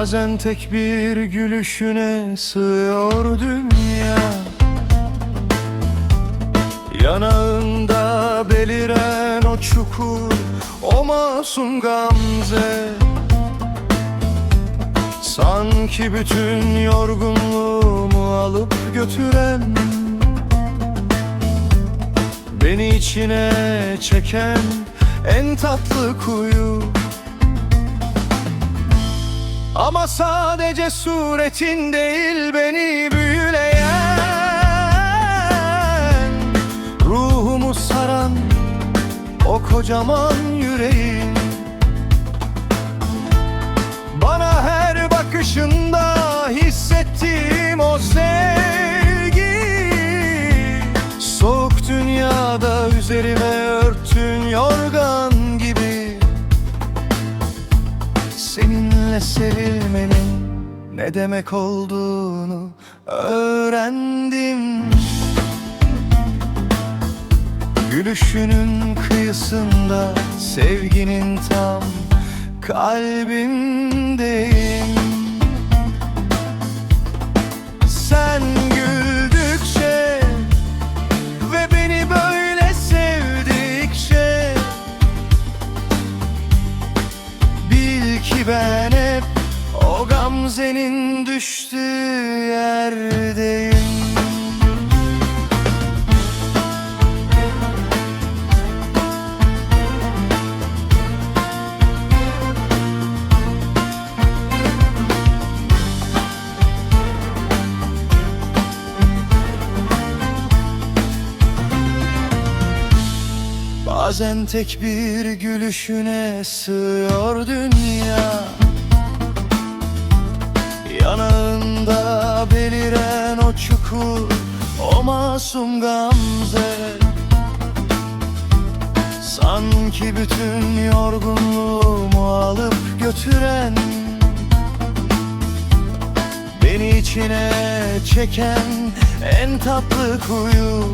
Bazen tek bir gülüşüne sığıyor dünya. Yanağında beliren o çukur, o masum gamze, sanki bütün yorgunluğumu alıp götüren, beni içine çeken en tatlı kuyu. Ama sadece suretin değil beni büyüleyen, ruhumu saran o kocaman yüreğin. Bana her bakışında hissettiğim o sevgi, soğuk dünyada üzerime örtün yorgan gibi. Seninle sevilmenin ne demek olduğunu öğrendim. Gülüşünün kıyısında, sevginin tam kalbindeyim. Sen güldükçe ve beni böyle sevdikçe, bil ki ben hep o gamzenin düştüğü yerdeyim. Bazen tek bir gülüşüne sığıyor dünya. Yanağında beliren o çukur, o masum gamze, sanki bütün yorgunluğumu alıp götüren, beni içine çeken en tatlı kuyu.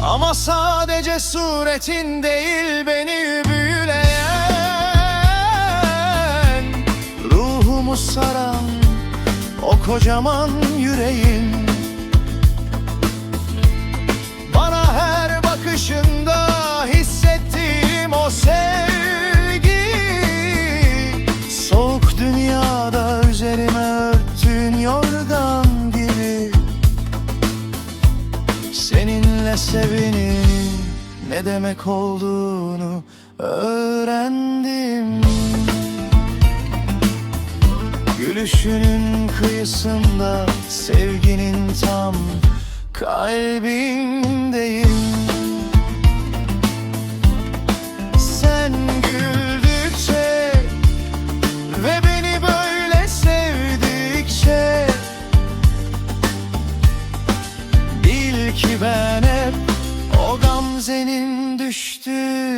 Ama sadece suretin değil beni büyüleyen, ruhumu saran o kocaman yüreğin. Bana her bakışında hissettiğim o sevgi, soğuk dünyada üzerime örttüğün yorgan gibi. Seninle sevinin ne demek olduğunu öğrendim. Gülüşünün kıyısında, sevginin tam kalbindeyim. Sen güldükçe ve beni böyle sevdikçe, bil ki ben hep o gamzenin düştüğü